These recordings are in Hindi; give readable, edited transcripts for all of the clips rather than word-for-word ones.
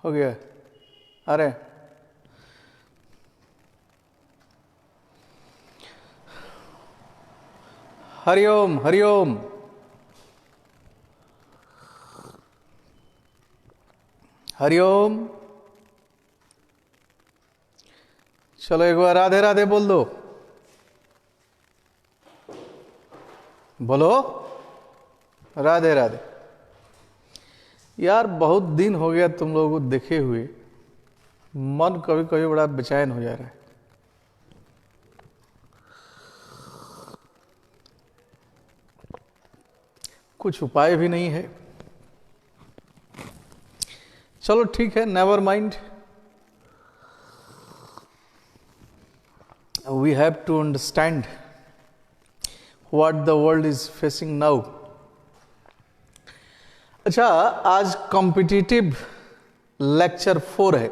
हो गया। अरे हरिओम हरिओम। हरिओम। चलो एक बार राधे राधे बोल दो। बोलो राधे राधे। यार बहुत दिन हो गया तुम लोगों को देखे हुए, मन कभी कभी बड़ा बेचैन हो जा रहा है। कुछ उपाय भी नहीं है। चलो ठीक है, never mind. We have to understand what the world is facing now. अच्छा, आज कॉम्पिटिटिव लेक्चर 4 है।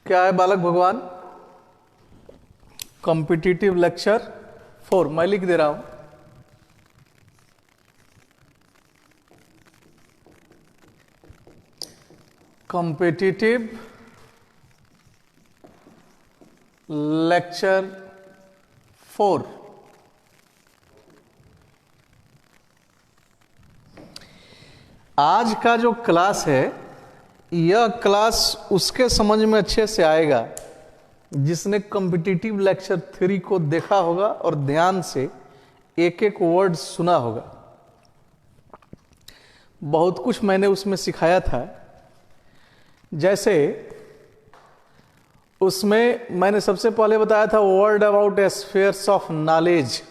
क्या है बालक भगवान? कॉम्पिटिटिव लेक्चर 4 मैं लिख दे रहा हूं। Competitive lecture 4। आज का जो क्लास है, यह क्लास उसके समझ में अच्छे से आएगा जिसने कॉम्पिटिटिव लेक्चर 3 को देखा होगा और ध्यान से एक एक वर्ड सुना होगा। बहुत कुछ मैंने उसमें सिखाया था। जैसे उसमें मैंने सबसे पहले बताया था word about spheres of knowledge,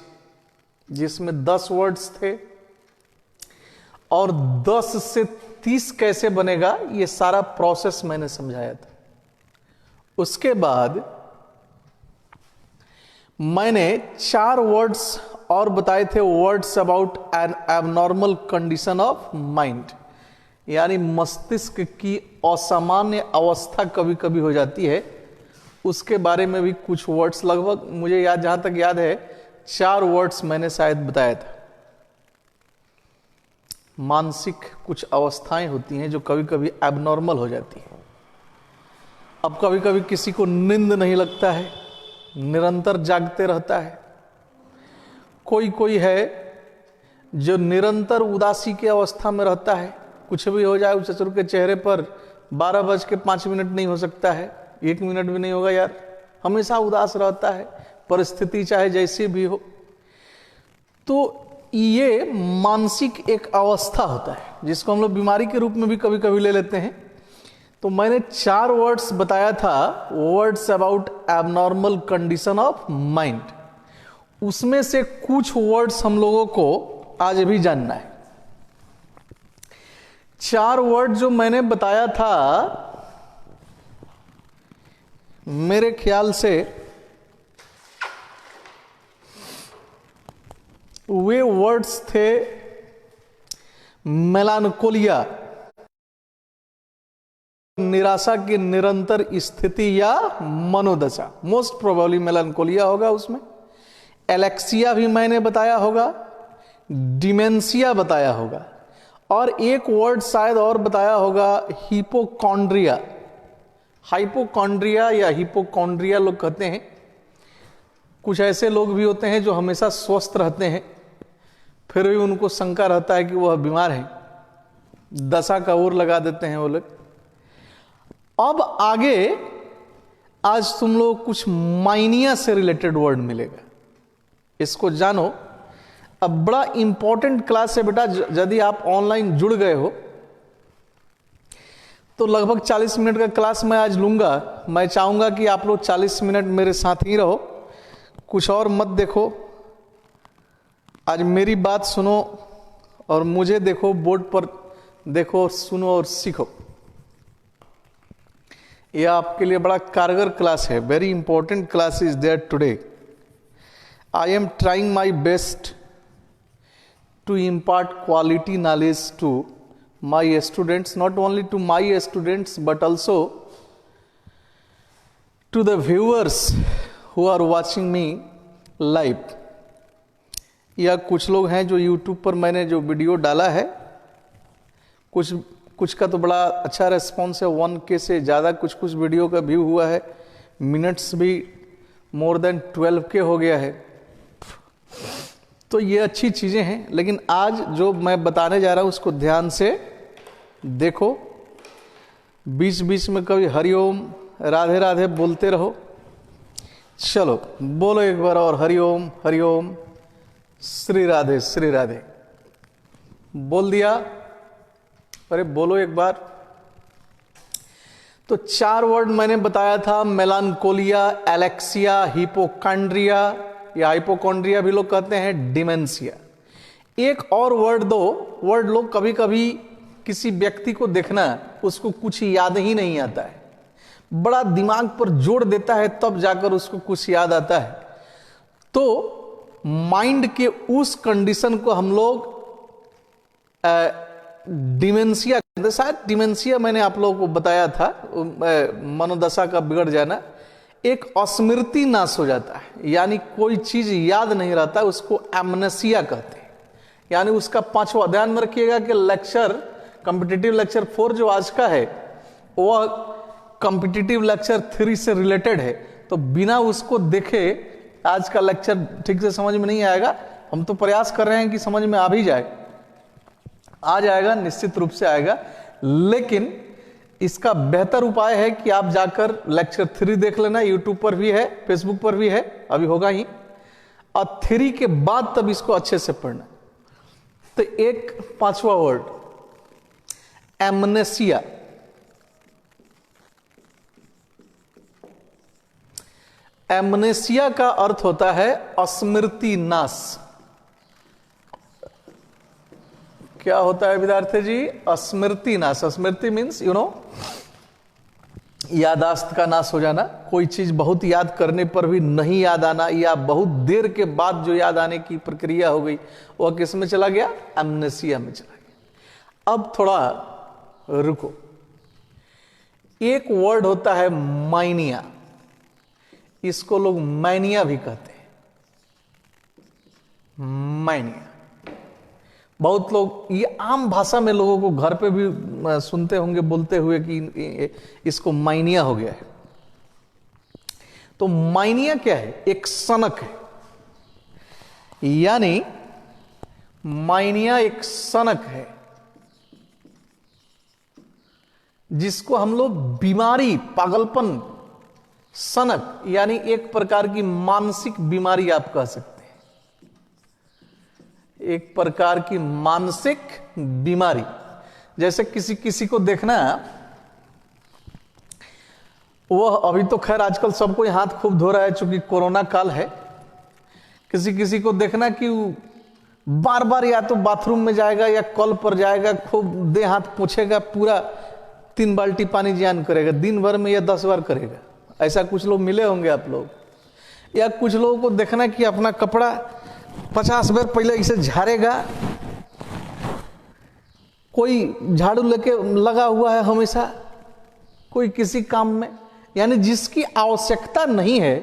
जिसमें 10 वर्ड्स थे और 10 से 30 कैसे बनेगा ये सारा प्रोसेस मैंने समझाया था। उसके बाद मैंने 4 वर्ड्स और बताए थे, words about an abnormal condition of mind, यानी मस्तिष्क की असामान्य अवस्था कभी कभी हो जाती है। उसके बारे में भी कुछ वर्ड्स, लगभग मुझे जहां तक याद है 4 वर्ड्स मैंने शायद बताया था। मानसिक कुछ अवस्थाएं होती हैं जो कभी कभी एबनॉर्मल हो जाती हैं। अब कभी कभी किसी को नींद नहीं लगता है, निरंतर जागते रहता है। कोई कोई है जो निरंतर उदासी की अवस्था में रहता है। कुछ भी हो जाए, उस ससुर के चेहरे पर 12:05 नहीं हो सकता है, 1 मिनट भी नहीं होगा यार, हमेशा उदास रहता है, परिस्थिति चाहे जैसी भी हो। तो ये मानसिक एक अवस्था होता है जिसको हम लोग बीमारी के रूप में भी कभी कभी ले लेते हैं। तो मैंने 4 वर्ड्स बताया था, words about abnormal condition of mind. उसमें से कुछ वर्ड्स हम लोगों को आज भी जानना है। 4 वर्ड जो मैंने बताया था, मेरे ख्याल से वे वर्ड्स थे मेलानकोलिया, निराशा की निरंतर स्थिति या मनोदशा। मोस्ट प्रोबेबली मेलानकोलिया होगा उसमें। एलेक्सिया भी मैंने बताया होगा, डिमेंशिया बताया होगा, और एक वर्ड शायद और बताया होगा, हिपोकॉन्ड्रिया। हाइपोकॉन्ड्रिया या हिपोकॉन्ड्रिया लोग कहते हैं। कुछ ऐसे लोग भी होते हैं जो हमेशा स्वस्थ रहते हैं, फिर भी उनको शंका रहता है कि वह बीमार है, दशा का ओर लगा देते हैं वो लोग। अब आगे आज तुम लोग कुछ माइनिया से रिलेटेड वर्ड मिलेगा, इसको जानो। अब बड़ा इंपॉर्टेंट क्लास है बेटा। यदि आप ऑनलाइन जुड़ गए हो तो लगभग 40 मिनट का क्लास मैं आज लूंगा। मैं चाहूंगा कि आप लोग 40 मिनट मेरे साथ ही रहो, कुछ और मत देखो। आज मेरी बात सुनो और मुझे देखो, बोर्ड पर देखो, सुनो और सीखो। यह आपके लिए बड़ा कारगर क्लास है। Very important class is there today. I am trying my best to impart quality knowledge to my students, not only to my students but also to the viewers who are watching me live. या कुछ लोग हैं जो यूट्यूब पर मैंने जो वीडियो डाला है, कुछ कुछ का तो बड़ा अच्छा रेस्पॉन्स है, 1K से ज़्यादा कुछ कुछ वीडियो का व्यू हुआ है, मिनट्स भी मोर देन 12K हो गया है। तो ये अच्छी चीज़ें हैं, लेकिन आज जो मैं बताने जा रहा हूँ उसको ध्यान से देखो। बीच बीच में कभी हरिओम राधे राधे बोलते रहो। चलो बोलो एक बार और, हरिओम हरिओम श्री राधे श्री राधे। बोल दिया? अरे बोलो एक बार। तो 4 वर्ड मैंने बताया था, मेलानकोलिया, एलेक्सिया, हिपोकॉन्ड्रिया या हाइपोकॉन्ड्रिया भी लोग कहते हैं, डिमेंशिया। एक और वर्ड लो, कभी कभी किसी व्यक्ति को देखना उसको कुछ याद ही नहीं आता है, बड़ा दिमाग पर जोर देता है तब जाकर उसको कुछ याद आता है। तो माइंड के उस कंडीशन को हम लोग डिमेंशिया कहते हैं। शायद डिमेंशिया मैंने आप लोगों को बताया था, मनोदशा का बिगड़ जाना, एक स्मृति नाश हो जाता है, यानी कोई चीज याद नहीं रहता, उसको एमनेसिया कहते हैं। यानी उसका 5वां, ध्यान में रखिएगा कि लेक्चर कॉम्पिटिटिव लेक्चर 4 जो आज का है वह कॉम्पिटिटिव लेक्चर 3 से रिलेटेड है, तो बिना उसको देखे आज का लेक्चर ठीक से समझ में नहीं आएगा। हम तो प्रयास कर रहे हैं कि समझ में आ भी जाए, आ जाएगा, निश्चित रूप से आएगा, लेकिन इसका बेहतर उपाय है कि आप जाकर लेक्चर 3 देख लेना। यूट्यूब पर भी है, फेसबुक पर भी है, अभी होगा ही, और 3 के बाद तब इसको अच्छे से पढ़ना। तो एक 5वां वर्ड एमनेसिया। एमनेसिया का अर्थ होता है स्मृति नाश। क्या होता है विद्यार्थी जी? स्मृति नाश। स्मृति मीन्स यादाश्त का नाश हो जाना, कोई चीज बहुत याद करने पर भी नहीं याद आना, या बहुत देर के बाद जो याद आने की प्रक्रिया हो गई वह किस में चला गया? एमनेसिया में चला गया। अब थोड़ा रुको, एक वर्ड होता है माइनिया, इसको लोग मैनिया भी कहते हैं, मैनिया। बहुत लोग ये आम भाषा में लोगों को घर पे भी सुनते होंगे बोलते हुए कि इसको माइनिया हो गया है। तो माइनिया क्या है? एक सनक है, यानी माइनिया एक सनक है जिसको हम लोग बीमारी, पागलपन, सनक यानी एक प्रकार की मानसिक बीमारी आप कह सकते हैं, एक प्रकार की मानसिक बीमारी। जैसे किसी को देखना, वह अभी तो खैर आजकल सब कोई हाथ खूब धो रहा है चूंकि कोरोना काल है, किसी को देखना कि बार बार या तो बाथरूम में जाएगा या कल पर जाएगा, खूब दे हाथ पोछेगा, पूरा 3 बाल्टी पानी जियान करेगा, दिन भर में या 10 बार करेगा। ऐसा कुछ लोग मिले होंगे आप लोग। या कुछ लोगों को देखना कि अपना कपड़ा 50 बार पहले इसे झाड़ेगा, कोई झाड़ू लेके लगा हुआ है हमेशा, कोई किसी काम में, यानी जिसकी आवश्यकता नहीं है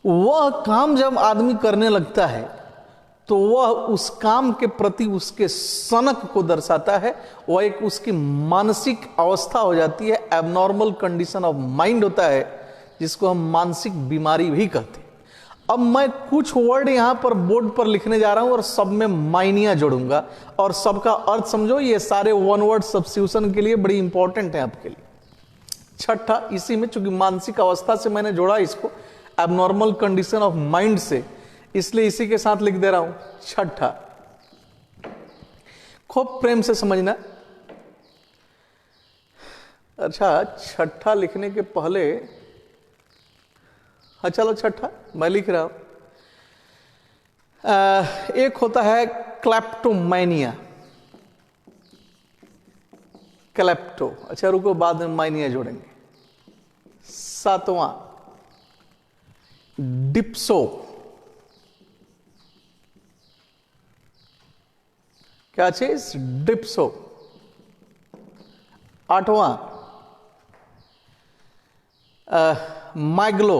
वह काम जब आदमी करने लगता है तो वह उस काम के प्रति उसके सनक को दर्शाता है, वह एक उसकी मानसिक अवस्था हो जाती है, एबनॉर्मल कंडीशन ऑफ माइंड होता है, जिसको हम मानसिक बीमारी भी कहते हैं। अब मैं कुछ वर्ड यहां पर बोर्ड पर लिखने जा रहा हूं और सब में माइनिया जोड़ूंगा और सबका अर्थ समझो। ये सारे 1 वर्ड सब्स्टिट्यूशन के लिए बड़ी इंपॉर्टेंट है आपके लिए। छठा, इसी में चूंकि मानसिक अवस्था से मैंने जोड़ा इसको, एबनॉर्मल कंडीशन ऑफ माइंड से, इसलिए इसी के साथ लिख दे रहा हूं। छठा, खूब प्रेम से समझना। अच्छा, छठा लिखने के पहले, हाँ चलो छठा मैं लिख रहा हूं। एक होता है क्लेप्टोमानिया, क्लेप्टो, अच्छा रुको बाद में माइनिया जोड़ेंगे। 7वां डिप्सो, क्या चीज? डिप्सो। 8वां मैग्लो,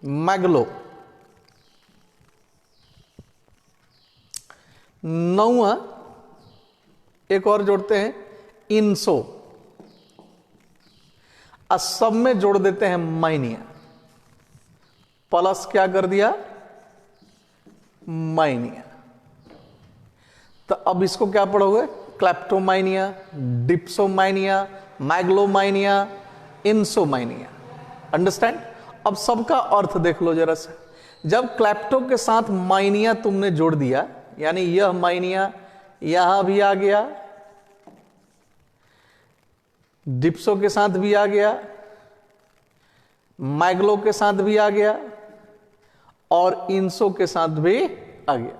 मैग्लो। 9वां एक और जोड़ते हैं इंसो, और सब में जोड़ देते हैं माइनिया, प्लस क्या कर दिया माइनिया। तो अब इसको क्या पढ़ोगे, क्लेप्टोमाइनिया, डिप्सोमाइनिया, मैग्लोमाइनिया, इंसोमाइनिया। अंडरस्टैंड? अब सबका अर्थ देख लो जरा से। जब क्लेप्टो के साथ माइनिया तुमने जोड़ दिया, यानी यह माइनिया यहां भी आ गया, डिप्सो के साथ भी आ गया, मैग्लो के साथ भी आ गया, और इंसो के साथ भी आ गया,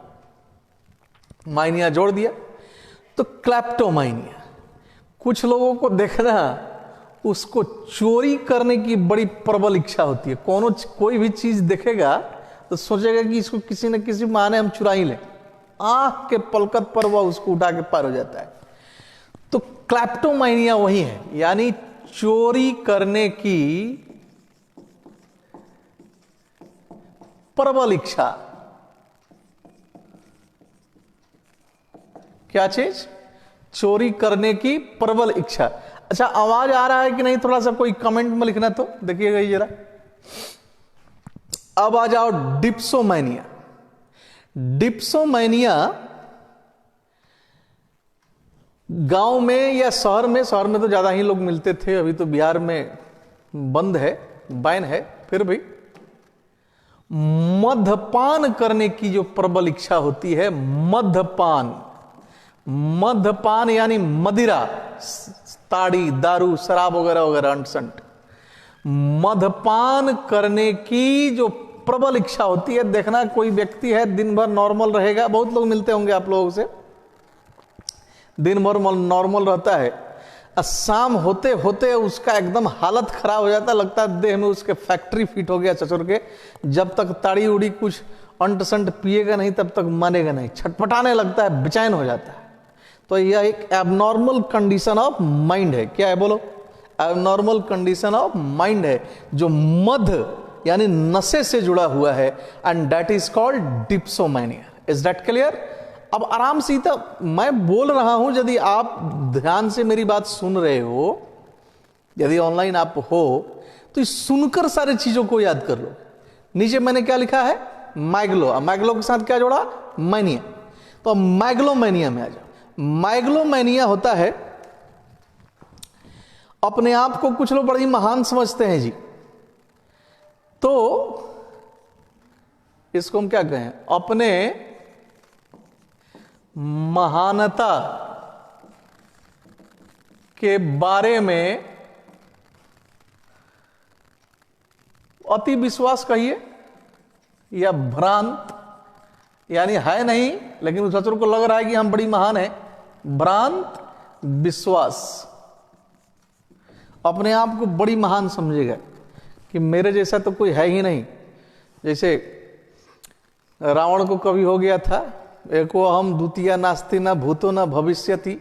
माइनिया जोड़ दिया तो क्लेप्टोमाइनिया। कुछ लोगों को देखना उसको चोरी करने की बड़ी प्रबल इच्छा होती है। कोई भी चीज देखेगा तो सोचेगा कि इसको किसी न किसी बहाने हम चुरा ही लें, आंख के पलकत पर वह उसको उठा के पार हो जाता है। तो क्लेप्टोमाइनिया वही है, यानी चोरी करने की प्रबल इच्छा। क्या चीज? चोरी करने की प्रबल इच्छा। अच्छा, आवाज आ रहा है कि नहीं? थोड़ा सा कोई कमेंट में लिखना तो देखिएगा जरा। अब आ जाओ डिप्सोमानिया। डिप्सोमानिया गांव में या शहर में तो ज्यादा ही लोग मिलते थे, अभी तो बिहार में बंद है, बैन है, फिर भी मद्यपान करने की जो प्रबल इच्छा होती है, मद्यपान यानी मदिरा, ताड़ी, दारू, शराब वगैरह वगैरह अंटसंट, मद्यपान करने की जो प्रबल इच्छा होती है। देखना कोई व्यक्ति है दिन भर नॉर्मल रहेगा, बहुत लोग मिलते होंगे आप लोगों से, दिन भर नॉर्मल रहता है, शाम होते होते उसका एकदम हालत खराब हो जाता है, लगता है देह में उसके फैक्ट्री फिट हो गया चचुर के। जब तक ताड़ी उड़ी कुछ अंट संट पिएगा नहीं तब तक मानेगा नहीं, छटपटाने लगता है, बेचैन हो जाता है। तो यह एक एबनॉर्मल कंडीशन ऑफ माइंड है। क्या है बोलो? एबनॉर्मल कंडीशन ऑफ माइंड है, जो मध यानी नशे से जुड़ा हुआ है, and that is called dipsomania. Is that clear? अब आराम से तो मैं बोल रहा हूं, यदि आप ध्यान से मेरी बात सुन रहे हो, यदि ऑनलाइन आप हो तो सुनकर सारे चीजों को याद कर लो। नीचे मैंने क्या लिखा है? मैग्लो, मैग्लो के साथ क्या जोड़ा? मैनिया। तो मैग्लोमैनिया में आ जाओ। मैग्लोमैनिया होता है, अपने आप को कुछ लोग बड़ी महान समझते हैं जी, तो इसको हम क्या कहें, अपने महानता के बारे में अति विश्वास कहिए या भ्रांत, यानी है नहीं लेकिन उस चतुर को लग रहा है कि हम बड़ी महान है, भ्रांत विश्वास, अपने आप को बड़ी महान समझेगा कि मेरे जैसा तो कोई है ही नहीं। जैसे रावण को कभी हो गया था, एको अहम द्वितीया नास्ति न भूतो न भविष्यति।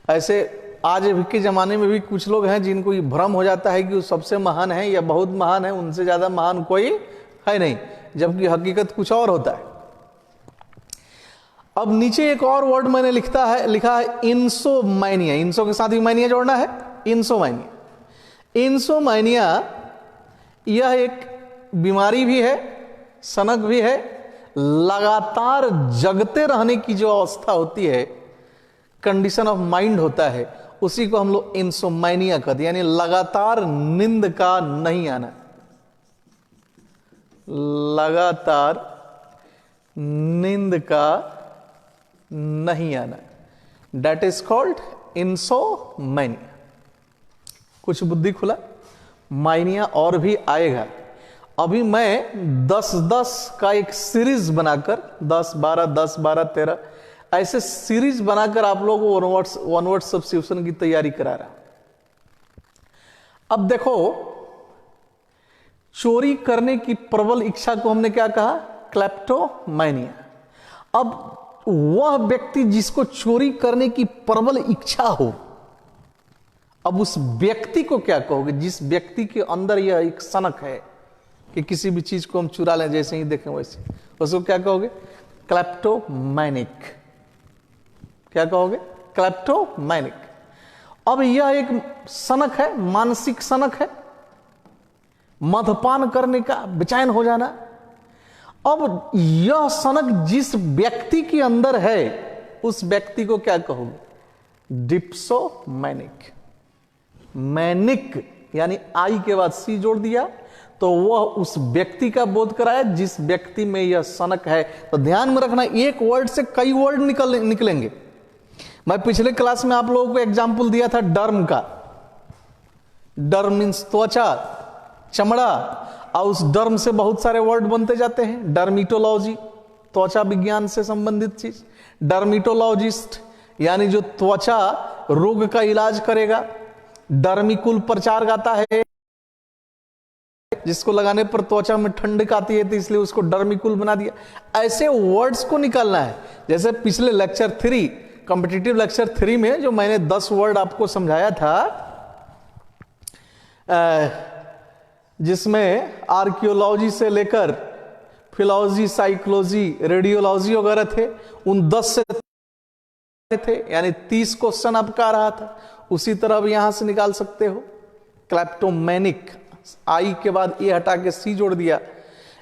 ऐसे आज के जमाने में भी कुछ लोग हैं जिनको ये भ्रम हो जाता है कि वो सबसे महान है या बहुत महान है, उनसे ज्यादा महान कोई है नहीं, जबकि हकीकत कुछ और होता है। अब नीचे एक और वर्ड मैंने लिखा है इंसोमानिया। इंसो के साथ भी माइनिया जोड़ना है, इंसोमानिया। इंसोमानिया यह एक बीमारी भी है, सनक भी है, लगातार जगते रहने की जो अवस्था होती है, कंडीशन ऑफ माइंड होता है, उसी को हम लोग इंसोमानिया कहते हैं, यानी लगातार नींद का नहीं आना, लगातार नींद का नहीं आना, डेट इज कॉल्ड इंसोमानिया। कुछ बुद्धि खुला? माइनिया और भी आएगा। अभी मैं 10-10 का एक सीरीज बनाकर 10-12 ऐसे सीरीज बनाकर आप लोगों को वन वर्ड सब्स्टिट्यूशन की तैयारी करा रहा। अब देखो, चोरी करने की प्रबल इच्छा को हमने क्या कहा? क्लेप्टोमानिया। अब वह व्यक्ति जिसको चोरी करने की प्रबल इच्छा हो, अब उस व्यक्ति को क्या कहोगे? जिस व्यक्ति के अंदर यह एक सनक है कि किसी भी चीज को हम चुरा लें, जैसे ही देखें वैसे, उसको क्या कहोगे? क्लेप्टोमैनिक। क्या कहोगे? क्लेप्टोमैनिक। अब यह एक सनक है, मानसिक सनक है, मदपान करने का, बेचैन हो जाना। अब यह सनक जिस व्यक्ति के अंदर है उस व्यक्ति को क्या कहोगे? डिप्सोमैनिक। मैनिक यानी आई के बाद सी जोड़ दिया तो वह उस व्यक्ति का बोध कराया जिस व्यक्ति में यह सनक है। तो ध्यान में रखना, एक वर्ड से कई वर्ड निकलेंगे। मैं पिछले क्लास में आप लोगों को एग्जाम्पल दिया था डर्म का। डर्म मीन्स त्वचा, चमड़ा, और उस डर्म से बहुत सारे वर्ड बनते जाते हैं। डर्मिटोलॉजी, त्वचा विज्ञान से संबंधित चीज। डर्मिटोलॉजिस्ट यानी जो त्वचा रोग का इलाज करेगा। डर्मिकुल प्रचार आता है, जिसको लगाने पर त्वचा में ठंडक आती है तो इसलिए उसको डर्मिकुल बना दिया। ऐसे वर्ड्स को निकालना है। जैसे पिछले लेक्चर 3, कॉम्पिटिटिव लेक्चर 3 में जो मैंने 10 वर्ड आपको समझाया था, जिसमें आर्कियोलॉजी से लेकर फिलॉलॉजी, साइकोलॉजी, रेडियोलॉजी वगैरह थे, उन 10 से थे, यानी 30 क्वेश्चन आपका आ रहा था। उसी तरह अब यहां से निकाल सकते हो। क्लेप्टोमैनिक, आई के बाद ए हटा के सी जोड़ दिया।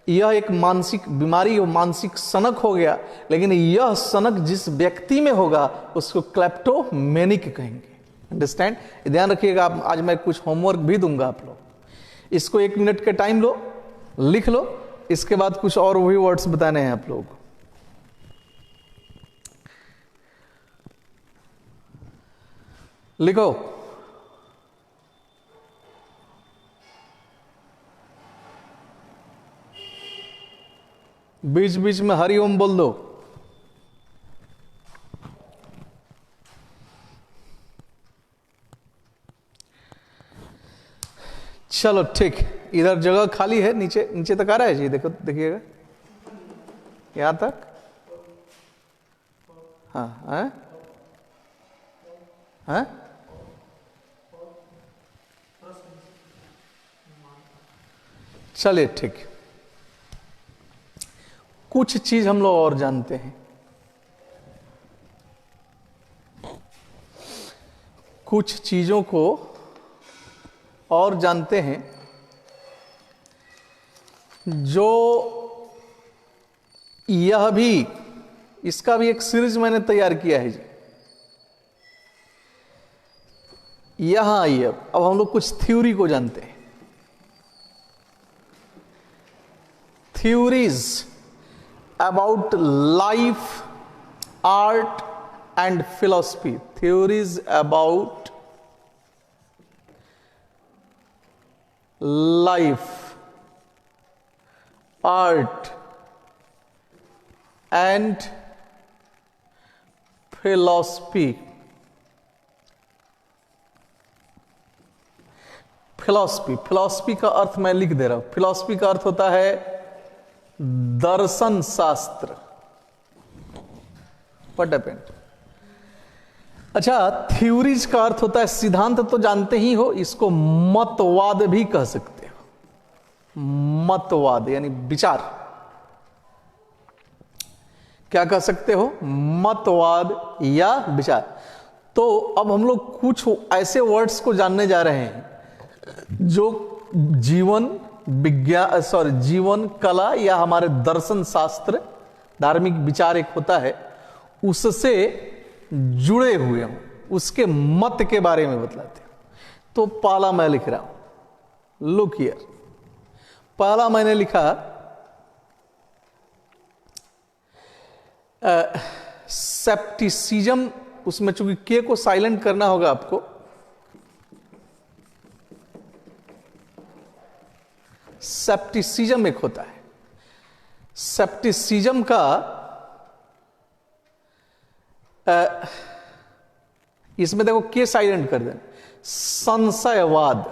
यह एक मानसिक बीमारी और मानसिक सनक हो गया, लेकिन यह सनक जिस व्यक्ति में होगा उसको क्लेप्टोमैनिक कहेंगे। अंडरस्टैंड? ध्यान रखिएगा। आज मैं कुछ होमवर्क भी दूंगा आप लोग, इसको 1 मिनट के टाइम लो, लिख लो। इसके बाद कुछ और वही वर्ड्स बताने हैं आप लोगों को। लिखो। बीच बीच में हरिओम बोल दो। चलो ठीक, इधर जगह खाली है। नीचे नीचे तक आ रहा है जी, देखो, देखिएगा यहां तक। हाँ हाँ हाँ, चलिए ठीक। कुछ चीज हम लोग और जानते हैं, कुछ चीजों को और जानते हैं जो यह भी, इसका भी एक सीरीज मैंने तैयार किया है जी। यहां आइए। अब हम लोग कुछ थ्योरी को जानते हैं। Theories about life, art and philosophy. Theories about life, art and philosophy. Philosophy का अर्थ मैं लिख दे रहा हूं। फिलॉसफी का अर्थ होता है दर्शन शास्त्र। What happened? अच्छा, थ्योरीज का अर्थ होता है सिद्धांत, तो जानते ही हो। इसको मतवाद भी कह सकते हो। मतवाद यानी विचार। क्या कह सकते हो? मतवाद या विचार। तो अब हम लोग कुछ ऐसे वर्ड्स को जानने जा रहे हैं जो जीवन विज्ञान, जीवन कला या हमारे दर्शन शास्त्र, धार्मिक विचार एक होता है, उससे जुड़े हुए हों, उसके मत के बारे में बतलाते हैं। तो पहला मैं लिख रहा हूं, लुक हियर। पहला मैंने लिखा सेप्टिसिज्म। उसमें चूंकि के को साइलेंट करना होगा आपको, सेप्टिसिज्म एक होता है। सेप्टिसिज्म का इसमें देखो के साइलेंट कर देना, संशयवाद।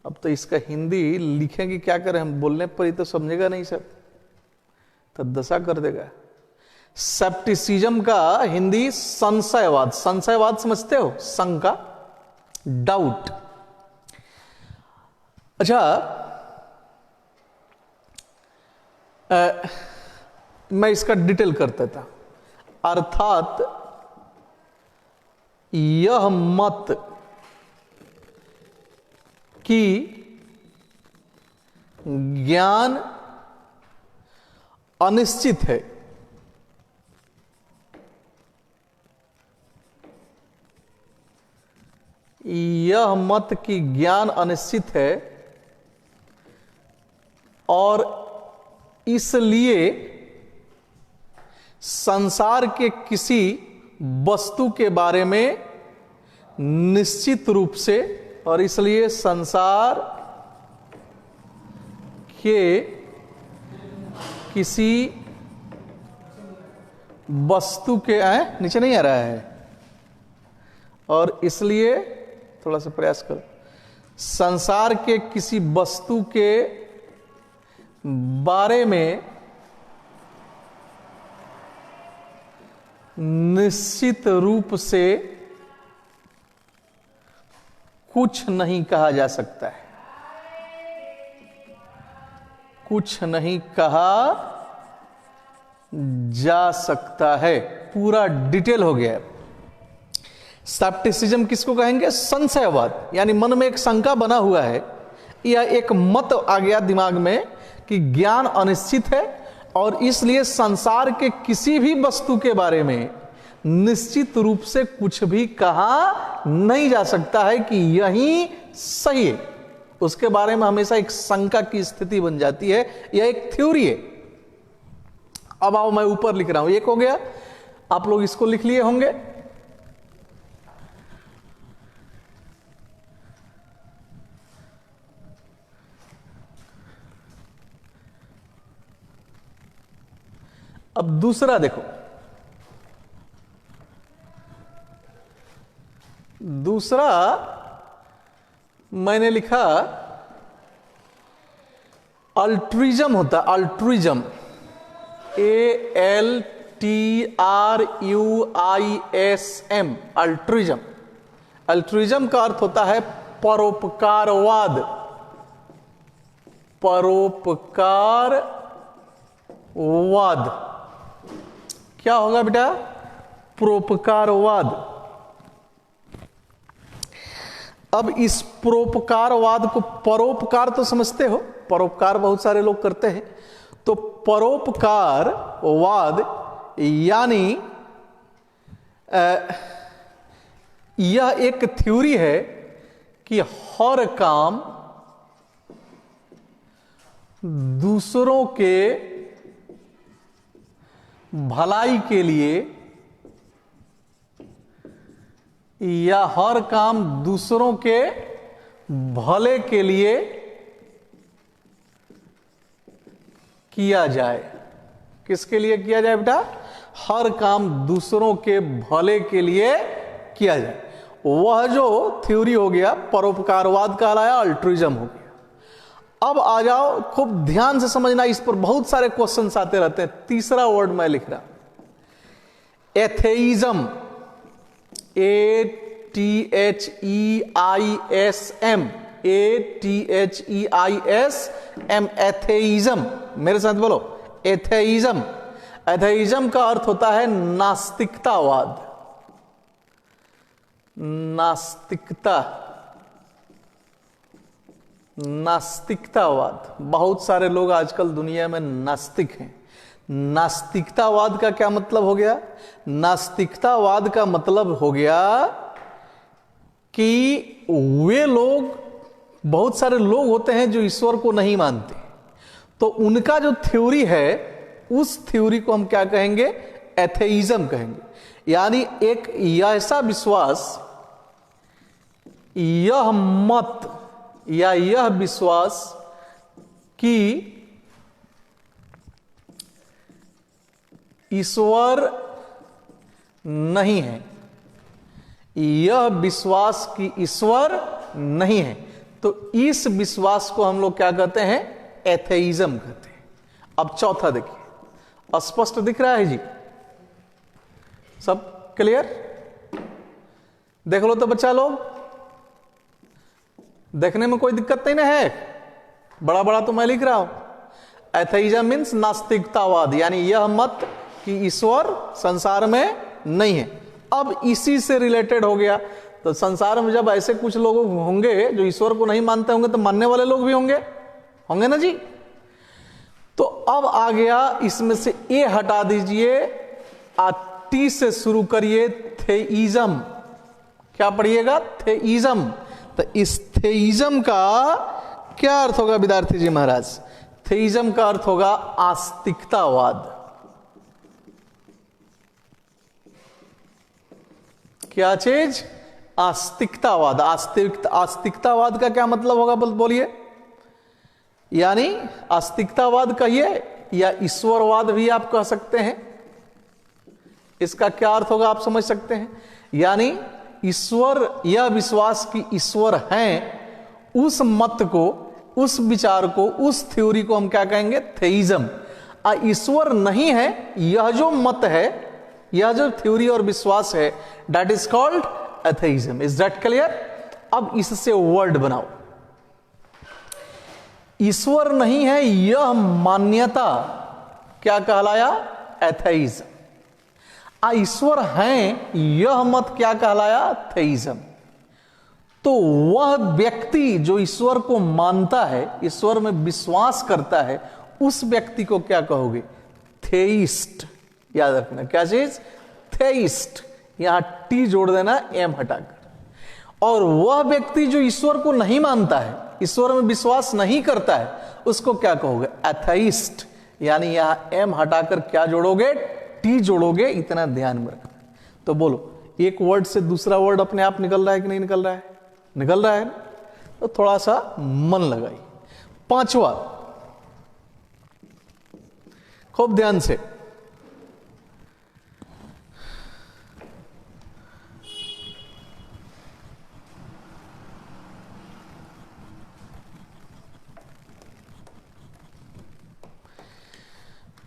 अब तो इसका हिंदी लिखेंगे क्या करें हम, बोलने पर ही तो समझेगा नहीं सब, तो दशा कर देगा। सेप्टिसिज्म का हिंदी संशयवाद। संशयवाद समझते हो? शंका, डाउट। अच्छा, मैं इसका डिटेल करता था। अर्थात यह मत कि ज्ञान अनिश्चित है, यह मत कि ज्ञान अनिश्चित है और इसलिए संसार के किसी वस्तु के बारे में निश्चित रूप से, और इसलिए संसार के किसी वस्तु के नीचे नहीं आ रहा है, और इसलिए थोड़ा सा प्रयास करो, संसार के किसी वस्तु के बारे में निश्चित रूप से कुछ नहीं कहा जा सकता है, कुछ नहीं कहा जा सकता है। पूरा डिटेल हो गया। स्केप्टिसिज्म किसको कहेंगे? संशयवाद, यानी मन में एक शंका बना हुआ है या एक मत आ गया दिमाग में कि ज्ञान अनिश्चित है और इसलिए संसार के किसी भी वस्तु के बारे में निश्चित रूप से कुछ भी कहा नहीं जा सकता है कि यही सही है। उसके बारे में हमेशा एक शंका की स्थिति बन जाती है, यह एक थ्योरी है। अब आओ, मैं ऊपर लिख रहा हूं, एक हो गया, आप लोग इसको लिख लिए होंगे। अब दूसरा देखो, दूसरा मैंने लिखा अल्ट्रुइज्म होता है, अल्ट्रुइज्म, ALTRUISM, अल्ट्रुइज्म। अल्ट्रुइज्म का अर्थ होता है परोपकारवाद, परोपकारवाद। क्या होगा बेटा? परोपकारवाद। अब इस परोपकारवाद को, परोपकार तो समझते हो, परोपकार बहुत सारे लोग करते हैं, तो परोपकारवाद यानी यह एक थ्योरी है कि हर काम दूसरों के भलाई के लिए या हर काम दूसरों के भले के लिए किया जाए। किसके लिए किया जाए बेटा? हर काम दूसरों के भले के लिए किया जाए। वह जो थ्योरी हो गया परोपकारवाद कहलाया, अल्ट्रुइज्म हो गया। अब आ जाओ, खूब ध्यान से समझना, इस पर बहुत सारे क्वेश्चंस आते रहते हैं। तीसरा वर्ड मैं लिख रहा, एथेइज्म, ATHEISM, ATHEISM, एथेइज्म। मेरे साथ बोलो, एथेइज्म। एथेइज्म का अर्थ होता है नास्तिकतावाद, नास्तिकता, नास्तिकतावाद। बहुत सारे लोग आजकल दुनिया में नास्तिक हैं। नास्तिकतावाद का क्या मतलब हो गया? नास्तिकतावाद का मतलब हो गया कि वे लोग, बहुत सारे लोग होते हैं जो ईश्वर को नहीं मानते, तो उनका जो थ्योरी है उस थ्योरी को हम क्या कहेंगे? एथेइज्म कहेंगे। यानी एक ऐसा विश्वास, यह मत या यह विश्वास कि ईश्वर नहीं है, यह विश्वास कि ईश्वर नहीं है, तो इस विश्वास को हम लोग क्या कहते हैं? एथेइज्म कहते हैं। अब चौथा देखिए, स्पष्ट दिख रहा है जी? सब क्लियर? देख लो तो बच्चा लोग, देखने में कोई दिक्कत नहीं ना है? बड़ा बड़ा तो मैं लिख रहा हूं। एथेइज्म मीन्स नास्तिकतावाद, यानी यह मत कि ईश्वर संसार में नहीं है। अब इसी से रिलेटेड हो गया, तो संसार में जब ऐसे कुछ लोग होंगे जो ईश्वर को नहीं मानते होंगे, तो मानने वाले लोग भी होंगे ना जी। तो अब आ गया इसमें से ए हटा दीजिए, टी से शुरू करिए, थेइज्म। क्या पढ़िएगा? थेइज्म। तो इस थेइज्म का क्या अर्थ होगा विद्यार्थी जी महाराज? थेइज्म का अर्थ होगा आस्तिकतावाद। क्या चीज? आस्तिकतावाद। आस्तिकतावाद का क्या मतलब होगा बोलिए? यानी आस्तिकतावाद कहिए या ईश्वरवाद भी आप कह सकते हैं। इसका क्या अर्थ होगा आप समझ सकते हैं। यानी ईश्वर, यह विश्वास कि ईश्वर हैं, उस मत को, उस विचार को, उस थ्योरी को हम क्या कहेंगे? थेइज्म। ईश्वर नहीं है, यह जो मत है, यह जो थ्योरी और विश्वास है, that is called atheism. Is that clear? अब इससे वर्ड बनाओ। ईश्वर नहीं है यह मान्यता क्या कहलाया? एथेइज्म। ईश्वर हैं यह मत क्या कहलाया? थेइज्म। तो वह व्यक्ति जो ईश्वर को मानता है, ईश्वर में विश्वास करता है, उस व्यक्ति को क्या कहोगे? थेइस्ट। याद रखना क्या चीज? थेइस्ट। यहां टी जोड़ देना एम हटाकर। और वह व्यक्ति जो ईश्वर को नहीं मानता है, ईश्वर में विश्वास नहीं करता है, उसको क्या कहोगे? एथेइस्ट। यानी यहां एम हटाकर क्या जोड़ोगे? टी जोड़ोगे। इतना ध्यान में रखना। तो बोलो, एक वर्ड से दूसरा वर्ड अपने आप निकल रहा है कि नहीं निकल रहा है? निकल रहा है ना? तो थोड़ा सा मन लगाइए। पांचवा, खूब ध्यान से।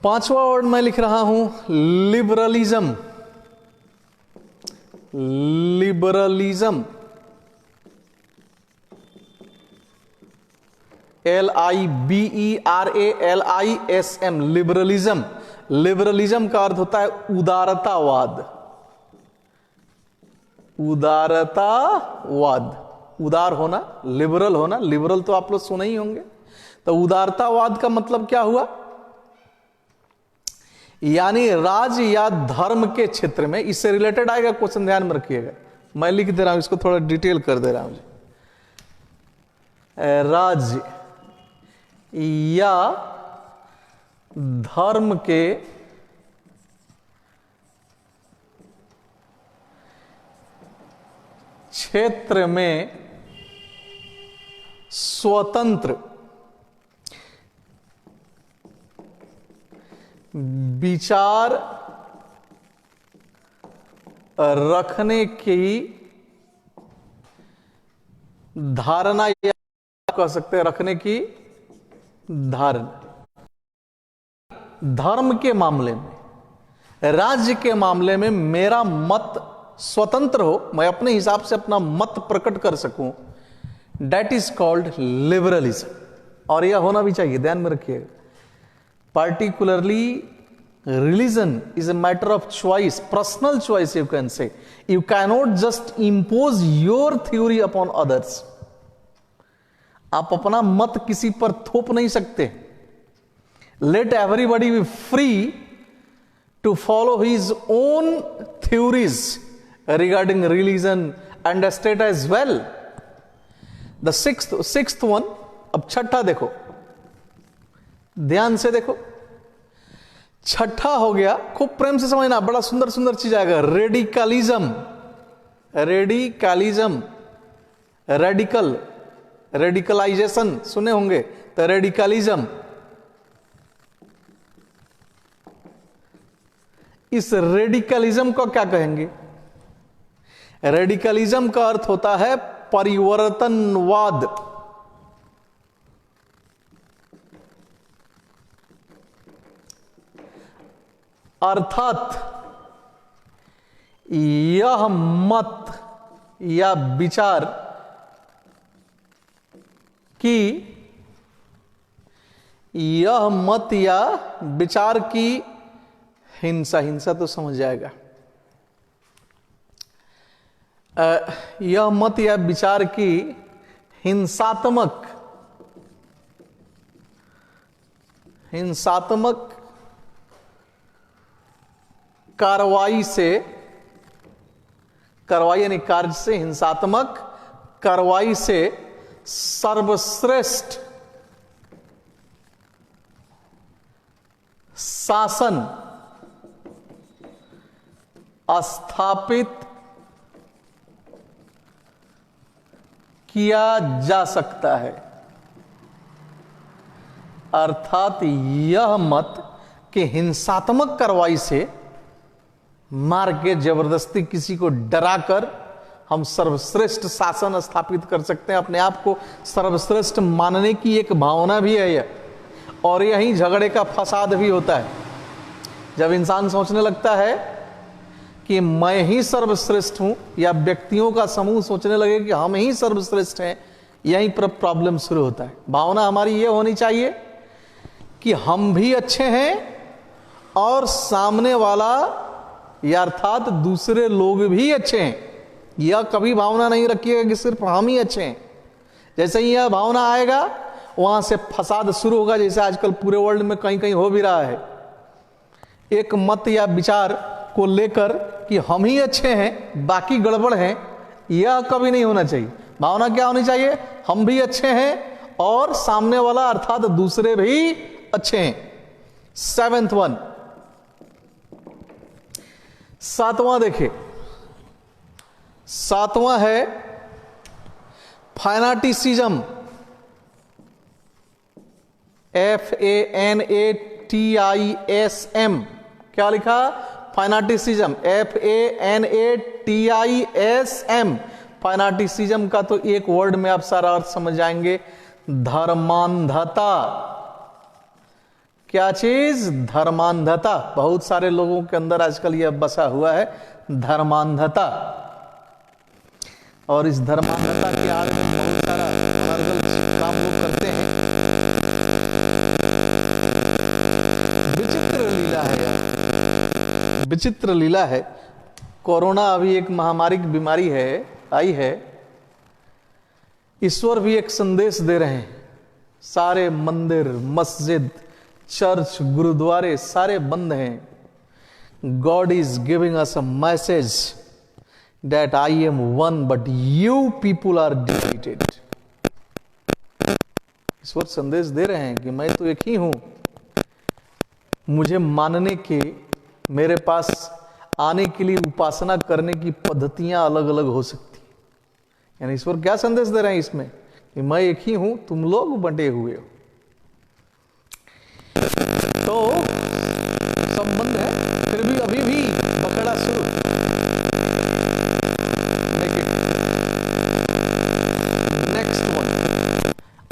पांचवा वर्ड मैं लिख रहा हूं liberalism. Liberalism, LIBERALISM, liberalism. Liberalism का अर्थ होता है उदारतावाद। उदारतावाद, उदार होना, लिबरल होना। लिबरल तो आप लोग सुने ही होंगे। तो उदारतावाद का मतलब क्या हुआ? यानी राज या धर्म के क्षेत्र में, इससे रिलेटेड आएगा क्वेश्चन, ध्यान में रखिएगा। मैं लिख दे रहा हूं, इसको थोड़ा डिटेल कर दे रहा हूं। राज्य या धर्म के क्षेत्र में स्वतंत्र विचार रखने की धारणा, या कह सकते हैं रखने की धारणा। धर्म के मामले में, राज्य के मामले में मेरा मत स्वतंत्र हो, मैं अपने हिसाब से अपना मत प्रकट कर सकूं, दैट इज कॉल्ड लिबरलिज्म। और यह होना भी चाहिए, ध्यान में रखिएगा। Particularly, religion is a matter of choice, personal choice you can say. You cannot just impose your theory upon others. आप अपना मत किसी पर थोप नहीं सकते। Let everybody be free to follow his own theories regarding religion and state as well. The sixth one, अब छठा देखो, ध्यान से देखो। छठा हो गया, खूब प्रेम से समझना, बड़ा सुंदर सुंदर चीज आएगा। रेडिकलिज्म। रेडिकलिज्म, रेडिकल, रेडिकलाइजेशन सुने होंगे, तो रेडिकलिज्म। इस रेडिकलिज्म को क्या कहेंगे? रेडिकलिज्म का अर्थ होता है परिवर्तनवाद। अर्थात यह मत या विचार की, यह मत या विचार की हिंसा, हिंसा तो समझ जाएगा। यह मत या विचार की हिंसात्मक कार्रवाई यानी कार्य से, हिंसात्मक कार्रवाई से सर्वश्रेष्ठ शासन स्थापित किया जा सकता है। अर्थात यह मत कि हिंसात्मक कार्रवाई से, मार के जबरदस्ती किसी को डराकर हम सर्वश्रेष्ठ शासन स्थापित कर सकते हैं। अपने आप को सर्वश्रेष्ठ मानने की एक भावना भी है यह, और यही झगड़े का फसाद भी होता है। जब इंसान सोचने लगता है कि मैं ही सर्वश्रेष्ठ हूं, या व्यक्तियों का समूह सोचने लगे कि हम ही सर्वश्रेष्ठ हैं, यहीं पर प्रॉब्लम शुरू होता है। भावना हमारी ये होनी चाहिए कि हम भी अच्छे हैं और सामने वाला या अर्थात दूसरे लोग भी अच्छे हैं। यह कभी भावना नहीं रखिएगा कि सिर्फ हम ही अच्छे हैं। जैसे ही यह भावना आएगा, वहां से फसाद शुरू होगा, जैसे आजकल पूरे वर्ल्ड में कहीं कहीं हो भी रहा है। एक मत या विचार को लेकर कि हम ही अच्छे हैं, बाकी गड़बड़ हैं, यह कभी नहीं होना चाहिए। भावना क्या होनी चाहिए? हम भी अच्छे हैं और सामने वाला अर्थात दूसरे भी अच्छे हैं। 7th वन, 7वां देखिए, 7वां है फैनाटिसिज्म। FANATISM। क्या लिखा? फैनाटिसिज्म, FANATISM। फैनाटिसिज्म का तो एक वर्ड में आप सारा अर्थ समझ जाएंगे, धर्मांधता। क्या चीज? धर्मांधता। बहुत सारे लोगों के अंदर आजकल यह बसा हुआ है, धर्मांधता। और इस धर्मांधता के आड़ में बहुत सारा अलग काम लोग करते हैं। विचित्र लीला है यार, विचित्र लीला है। कोरोना अभी एक महामारी की बीमारी है, आई है। ईश्वर भी एक संदेश दे रहे हैं। सारे मंदिर, मस्जिद, चर्च, गुरुद्वारे सारे बंद हैं। God is giving us a message that I am won but you people are defeated. ईश्वर संदेश दे रहे हैं कि मैं तो एक ही हूं। मुझे मानने के, मेरे पास आने के लिए उपासना करने की पद्धतियां अलग अलग हो सकती हैं। यानी ईश्वर क्या संदेश दे रहे हैं इसमें कि मैं एक ही हूं, तुम लोग बंटे हुए हो। तो संबंध है, फिर भी अभी भी पकड़ा शुरू। देखिए नेक्स्ट वन,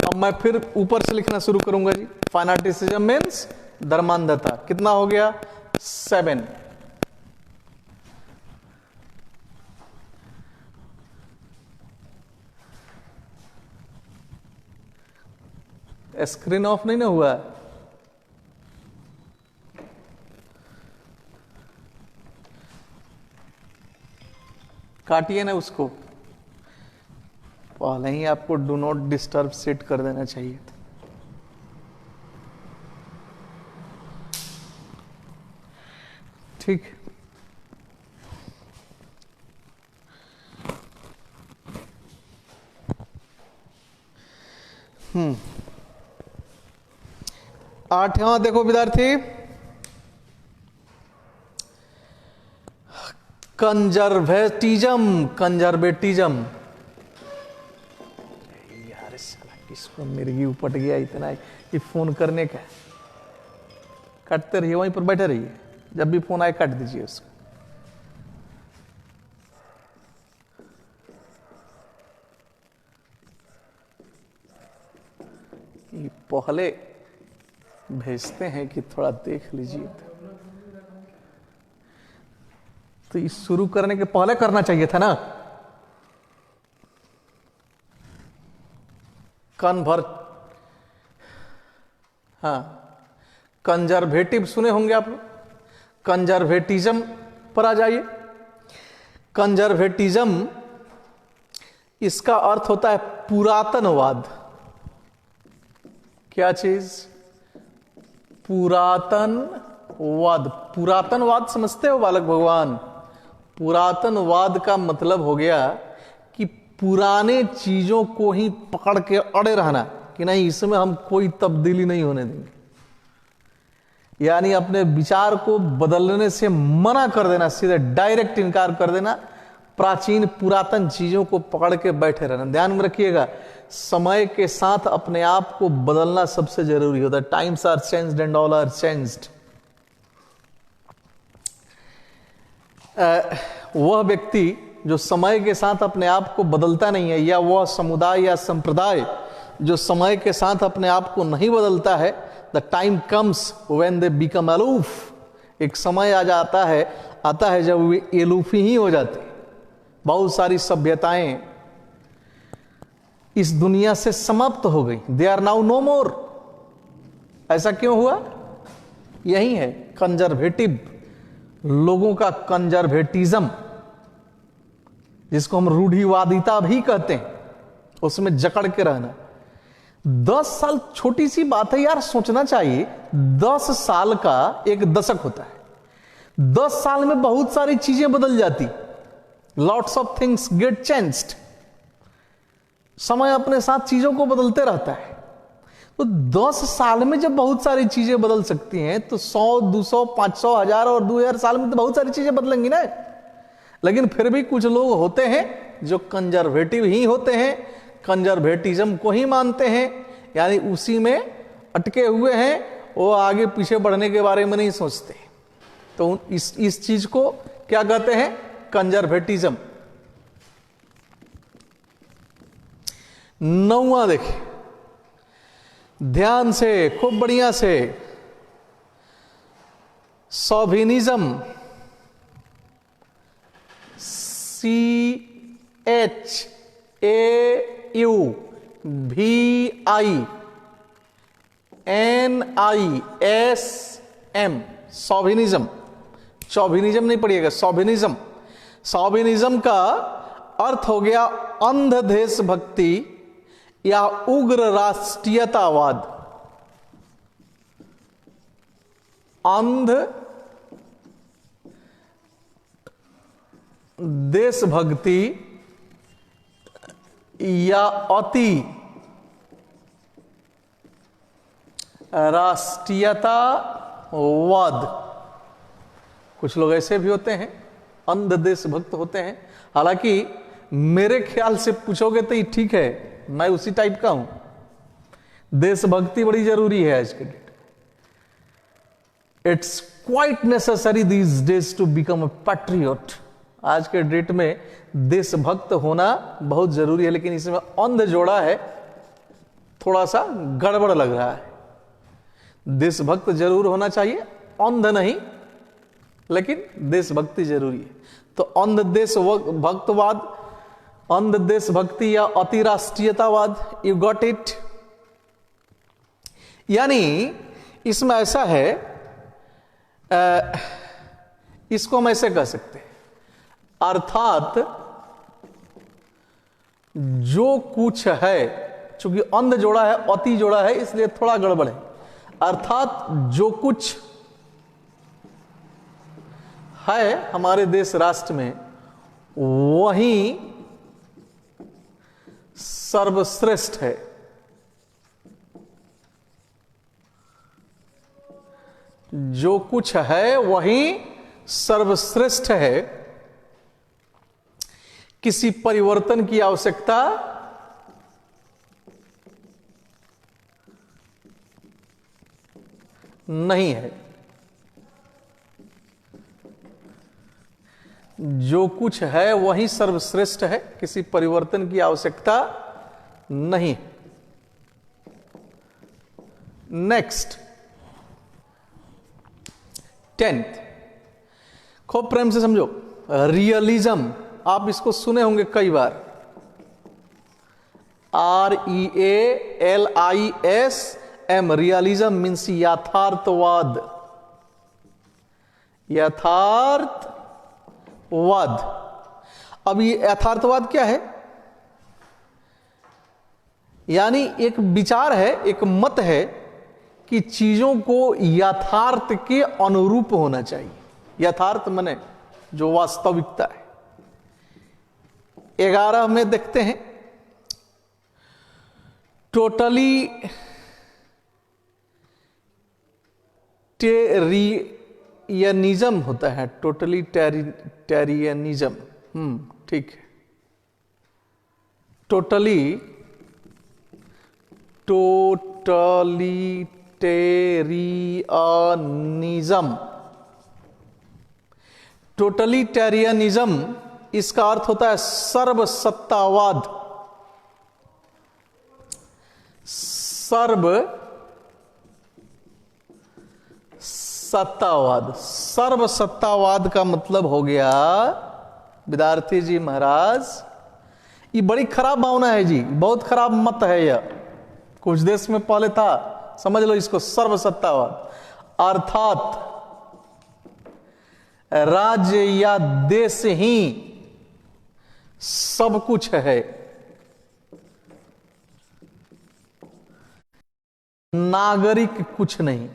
अब मैं फिर ऊपर से लिखना शुरू करूंगा जी। फैनाटिसिज्म मीन्स धर्मांधता। कितना हो गया? 7। स्क्रीन ऑफ नहीं ना हुआ? काटिए ना उसको। पहले ही आपको डू नॉट डिस्टर्ब सेट कर देना चाहिए। ठीक। आठवां देखो विद्यार्थी, कंजर्वेटिज्म। यार साला किसको मिर्गी उपट गया इतना ये फोन करने का। काटते रहिए, वहीं पर बैठे रहिए, जब भी फोन आए काट दीजिए उसको। ये पहले भेजते हैं कि थोड़ा देख लीजिए, तो इस शुरू करने के पहले करना चाहिए था ना। कंजर्वेटिव सुने होंगे आप लोग। कंजर्वेटिज्म पर आ जाइए। कंजर्वेटिज्म, इसका अर्थ होता है पुरातनवाद। क्या चीज? पुरातनवाद। पुरातनवाद समझते हो बालक भगवान? पुरातनवाद का मतलब हो गया कि पुराने चीजों को ही पकड़ के अड़े रहना कि नहीं, इसमें हम कोई तब्दीली नहीं होने देंगे, यानी अपने विचार को बदलने से मना कर देना, सीधे डायरेक्ट इनकार कर देना, प्राचीन पुरातन चीजों को पकड़ के बैठे रहना। ध्यान में रखिएगा, समय के साथ अपने आप को बदलना सबसे जरूरी होता है। Times are changed and all are changed. वह व्यक्ति जो समय के साथ अपने आप को बदलता नहीं है, या वह समुदाय या संप्रदाय जो समय के साथ अपने आप को नहीं बदलता है, the time comes when they become aloof. एक समय आता है जब वे एलूफी ही हो जाते। बहुत सारी सभ्यताएं इस दुनिया से समाप्त हो गई। दे आर नाउ नो मोर। ऐसा क्यों हुआ? यही है कंजर्वेटिव लोगों का कंजर्वेटिज्म, जिसको हम रूढ़िवादिता भी कहते हैं, उसमें जकड़ के रहना। 10 साल छोटी सी बात है यार, सोचना चाहिए। 10 साल का एक दशक होता है। 10 साल में बहुत सारी चीजें बदल जाती। Lots of things get changed. समय अपने साथ चीजों को बदलते रहता है। तो 10 साल में जब बहुत सारी चीजें बदल सकती हैं, तो 100, 200, 500, 1000 और 2000 साल में तो बहुत सारी चीजें बदलेंगी ना। लेकिन फिर भी कुछ लोग होते हैं जो कंजर्वेटिव ही होते हैं, कंजर्वेटिज्म को ही मानते हैं, यानी उसी में अटके हुए हैं, वो आगे पीछे बढ़ने के बारे में नहीं सोचते। तो इस चीज को क्या कहते हैं? कंजर्वेटिज्म। 9वां देखिए ध्यान से, खूब बढ़िया से। Chauvinism, CHAUVINISM, chauvinism. शोविनिज्म नहीं पढ़िएगा, शोविनिज्म। शोविनिज्म का अर्थ हो गया अंध देशभक्ति या उग्र राष्ट्रीयतावाद। अंध देशभक्ति या अति राष्ट्रीयतावाद। कुछ लोग ऐसे भी होते हैं, अंध देशभक्त होते हैं। हालांकि मेरे ख्याल से पूछोगे तो ये ठीक है, मैं उसी टाइप का हूं। देशभक्ति बड़ी जरूरी है आज के date. It's quite necessary these days to become a patriot. आज के डेट में देशभक्त होना बहुत जरूरी है, लेकिन इसमें अंध जोड़ा है, थोड़ा सा गड़बड़ लग रहा है। देशभक्त जरूर होना चाहिए, अंध नहीं, लेकिन देशभक्ति जरूरी है। तो अंध देशभक्तवाद, अंध देशभक्ति या अति राष्ट्रीयतावाद, यू गॉट इट। यानी इसमें ऐसा है, इसको हम ऐसे कह सकते हैं, अर्थात जो कुछ है, चूंकि अंध जोड़ा है, अति जोड़ा है, इसलिए थोड़ा गड़बड़ है। अर्थात जो कुछ है हमारे देश राष्ट्र में, वही सर्वश्रेष्ठ है। जो कुछ है वही सर्वश्रेष्ठ है। किसी परिवर्तन की आवश्यकता नहीं है। जो कुछ है वही सर्वश्रेष्ठ है, किसी परिवर्तन की आवश्यकता नहीं। नेक्स्ट 10th, खूब प्रेम से समझो। रियलिज्म, आप इसको सुने होंगे कई बार। REALISM, रियलिज्म मीन्स यथार्थवाद। यथार्थवाद। अब ये यथार्थवाद क्या है? यानी एक विचार है, एक मत है कि चीजों को यथार्थ के अनुरूप होना चाहिए। यथार्थ माने जो वास्तविकता है। 11 में देखते हैं, टोटलिटेरियनिज्म होता है, टोटलिटेरियनिज्म। ठीक है। टोटलिटेरियनिज्म इसका अर्थ होता है सर्वसत्तावाद। सर्वसत्तावाद का मतलब हो गया, विद्यार्थी जी महाराज, ये बड़ी खराब भावना है जी, बहुत खराब मत है यह। कुछ देश में पहले था, समझ लो इसको, सर्वसत्तावाद अर्थात राज्य या देश ही सब कुछ है, नागरिक कुछ नहीं।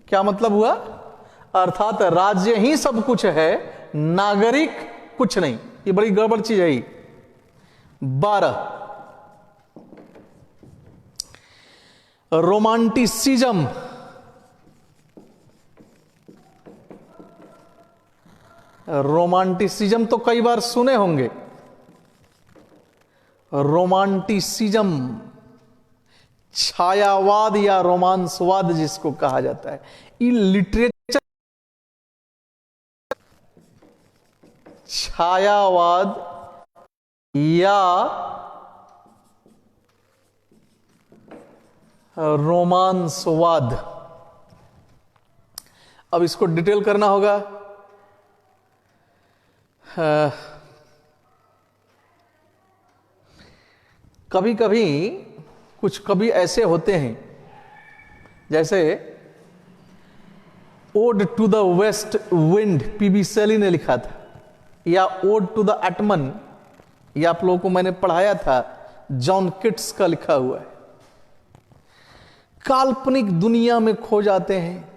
क्या मतलब हुआ? अर्थात राज्य ही सब कुछ है, नागरिक कुछ नहीं। ये बड़ी गड़बड़ चीज है। 12, रोमांटिसिज्म। रोमांटिसिज्म तो कई बार सुने होंगे। रोमांटिसिज्म छायावाद या रोमांसवाद जिसको कहा जाता है। ये लिटरेचर छायावाद या रोमांसवाद। अब इसको डिटेल करना होगा। कभी कभी कुछ कवि ऐसे होते हैं, जैसे ode to the west wind PB Shelley ने लिखा था, या ओड टू द एटमन, ये आप लोगों को मैंने पढ़ाया था, जॉन किट्स का लिखा हुआ है। काल्पनिक दुनिया में खो जाते हैं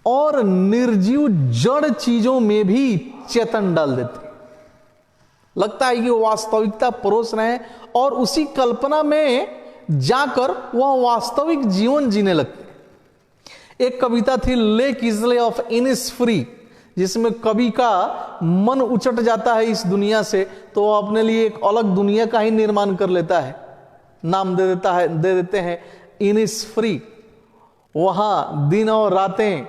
और निर्जीव जड़ चीजों में भी चेतन डाल देते हैं। लगता है कि वो वास्तविकता परोस रहे हैं और उसी कल्पना में जाकर वह वास्तविक जीवन जीने लगते हैं। एक कविता थी लेक इजले ऑफ इनिसफ्री, जिसमें कवि का मन उचट जाता है इस दुनिया से, तो वह अपने लिए एक अलग दुनिया का ही निर्माण कर लेता है। नाम दे देते हैं इनिसफ्री। वहां दिन और रातें,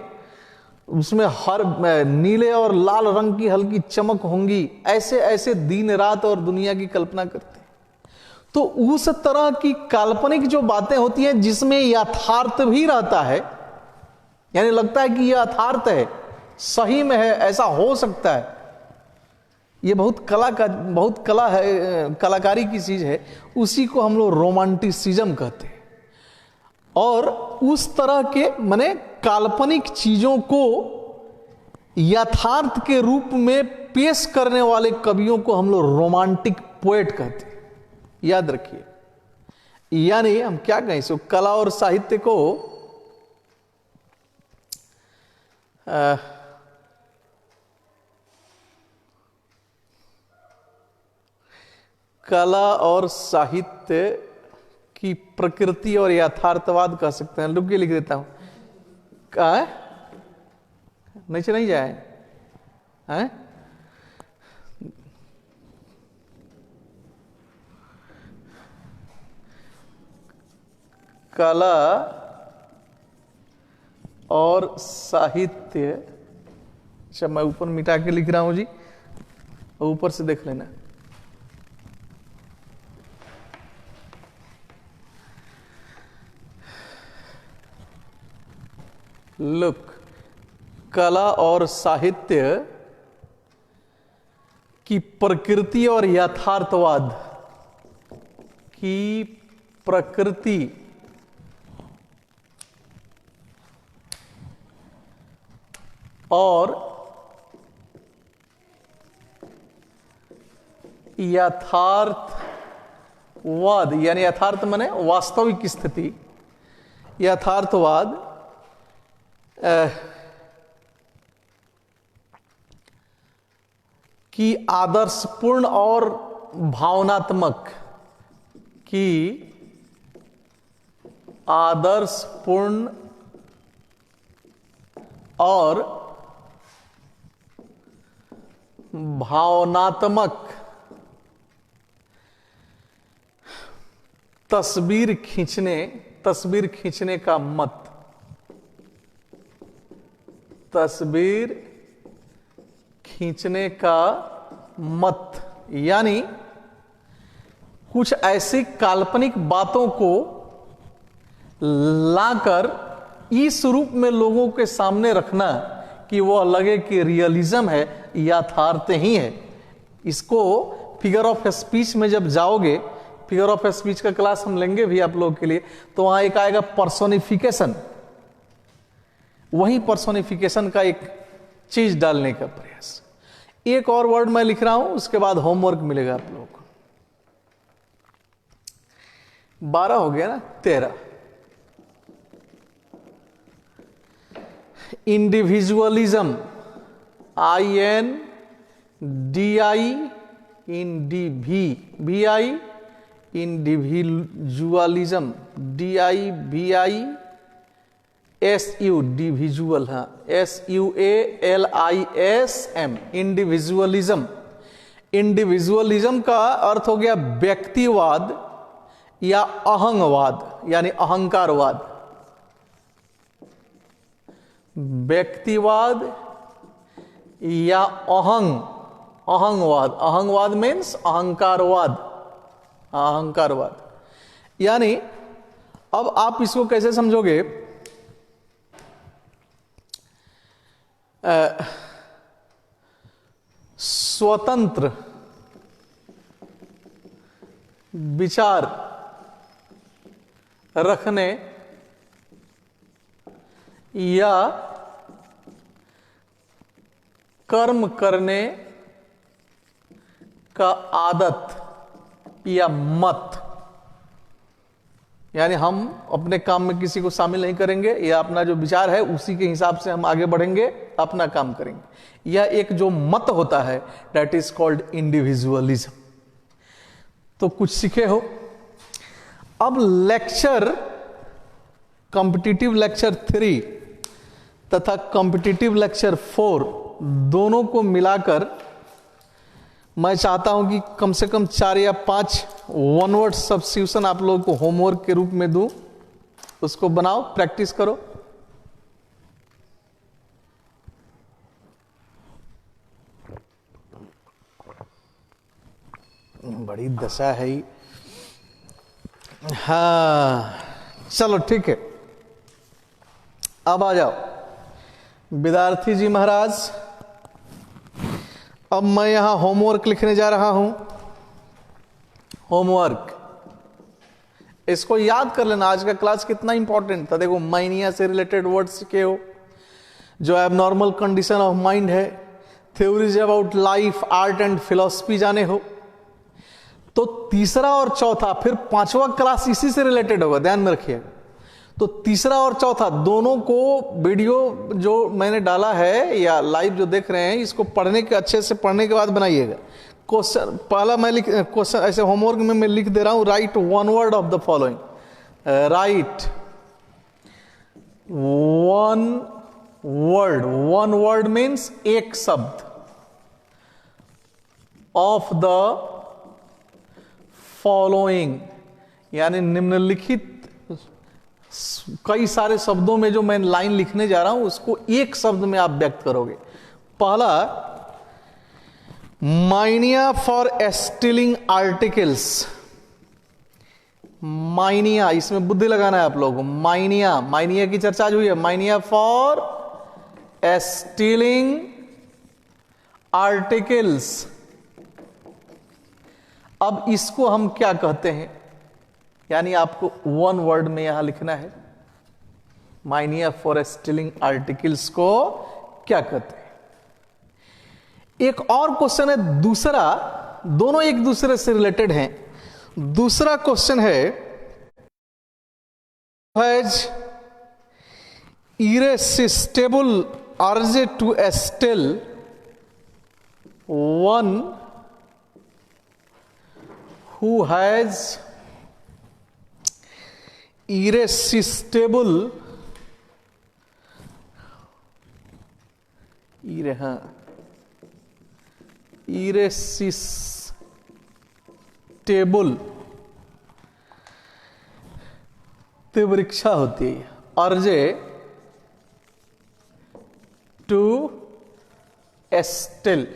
उसमें हर नीले और लाल रंग की हल्की चमक होंगी। ऐसे ऐसे दिन रात और दुनिया की कल्पना करते हैं। तो उस तरह की काल्पनिक जो बातें होती हैं जिसमें यथार्थ भी रहता है, यानी लगता है कि यह यथार्थ है, सही में है, ऐसा हो सकता है, ये बहुत कला है, कलाकारी की चीज है, उसी को हम लोग रोमांटिसिज्म कहते हैं। और उस तरह के माने काल्पनिक चीजों को यथार्थ के रूप में पेश करने वाले कवियों को हम लोग रोमांटिक पोएट कहते हैं। याद रखिए, यानी हम क्या कहें, सो कला और साहित्य को कला और साहित्य की प्रकृति और यथार्थवाद कह सकते हैं। लुक के लिख देता हूं, क्या नीचे नहीं जाए हैं? कला और साहित्य, अच्छा मैं ऊपर मिटा के लिख रहा हूं जी, ऊपर से देख लेना। लुक, कला और साहित्य की प्रकृति और यथार्थवाद की प्रकृति और यथार्थवाद, यानी यथार्थ माने वास्तविक स्थिति, यथार्थवाद की आदर्शपूर्ण और भावनात्मक, की आदर्शपूर्ण और भावनात्मक तस्वीर खींचने का मत, तस्वीर खींचने का मत, यानी कुछ ऐसी काल्पनिक बातों को लाकर इस रूप में लोगों के सामने रखना कि वह लगे कि रियलिज्म है, यथार्थ ही है। इसको फिगर ऑफ स्पीच में जब जाओगे, फिगर ऑफ स्पीच का क्लास हम लेंगे भी आप लोगों के लिए, तो वहां एक आएगा पर्सोनिफिकेशन, वही पर्सोनिफिकेशन का एक चीज डालने का प्रयास। एक और वर्ड मैं लिख रहा हूं, उसके बाद होमवर्क मिलेगा आप लोगों को। 12 हो गया ना, 13। इंडिविजुअलिज्म, INDI, इंडिविजुअलिज्म, DIVISU, डिविजुअल, हाँ, SUALISM, इंडिविजुअलिज्म। इंडिविजुअलिज्म का अर्थ हो गया व्यक्तिवाद या अहंगवाद, यानी अहंकारवाद। व्यक्तिवाद या अहंगवाद, अहंगवाद मीन्स अहंकारवाद, अहंकारवाद। यानी अब आप इसको कैसे समझोगे, स्वतंत्र विचार रखने या कर्म करने का आदत या मत, यानी हम अपने काम में किसी को शामिल नहीं करेंगे, या अपना जो विचार है उसी के हिसाब से हम आगे बढ़ेंगे, अपना काम करेंगे। यह एक जो मत होता है, दैट इज कॉल्ड इंडिविजुअलिज्म। तो कुछ सीखे हो। अब लेक्चर, कॉम्पिटिटिव लेक्चर 3 तथा कॉम्पिटिटिव लेक्चर 4 दोनों को मिलाकर मैं चाहता हूं कि कम से कम 4 या 5 वन वर्ड सब्स्टिट्यूशन आप लोगों को होमवर्क के रूप में दूं, उसको बनाओ, प्रैक्टिस करो। बड़ी दशा है ही। हाँ चलो ठीक है, अब आ जाओ विद्यार्थी जी महाराज। अब मैं यहां होमवर्क लिखने जा रहा हूं। होमवर्क, इसको याद कर लेना, आज का क्लास कितना इंपॉर्टेंट था। देखो माइनिया से रिलेटेड वर्ड सीखे हो, जो एबनॉर्मल कंडीशन ऑफ माइंड है, theories about life, art and philosophy जाने हो। तो तीसरा और चौथा, फिर 5वां क्लास इसी से रिलेटेड होगा, ध्यान में रखिएगा। तो तीसरा और चौथा दोनों को वीडियो जो मैंने डाला है या लाइव जो देख रहे हैं, इसको पढ़ने के, अच्छे से पढ़ने के बाद बनाइएगा। क्वेश्चन पहला मैं क्वेश्चन ऐसे होमवर्क में मैं लिख दे रहा हूं, right one word of the following. Right one word means एक शब्द, ऑफ द फॉलोइंग, यानी निम्नलिखित कई सारे शब्दों में जो मैं लाइन लिखने जा रहा हूं उसको एक शब्द में आप व्यक्त करोगे। पहला, माइनिया फॉर स्टीलिंग आर्टिकल्स। माइनिया, इसमें बुद्धि लगाना है आप लोगों को। माइनिया, माइनिया की चर्चा आज हुई है। माइनिया फॉर स्टीलिंग आर्टिकल्स। अब इसको हम क्या कहते हैं, यानी आपको वन वर्ड में यहां लिखना है। माइनिया फॉर स्टीलिंग आर्टिकल्स को क्या कहते हैं। एक और क्वेश्चन है दूसरा, दोनों एक दूसरे से रिलेटेड हैं। दूसरा क्वेश्चन है has irresistible urge to steal one who has irresistible irresistible तीव्र इच्छा होती है, अर्जे टू स्टिल।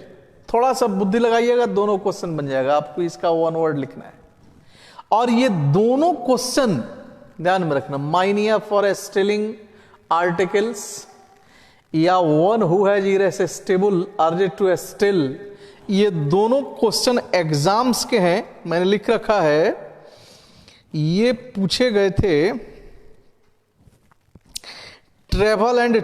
थोड़ा सा बुद्धि लगाइएगा, दोनों क्वेश्चन बन जाएगा। आपको इसका वन वर्ड लिखना है। और ये दोनों क्वेश्चन ध्यान में रखना, माइनिया फॉर स्टिलिंग आर्टिकल्स या one who has irresistible urge to steal, ये दोनों क्वेश्चन एग्जाम्स के हैं। मैंने लिख रखा है, ये पूछे गए थे ट्रेवल एंड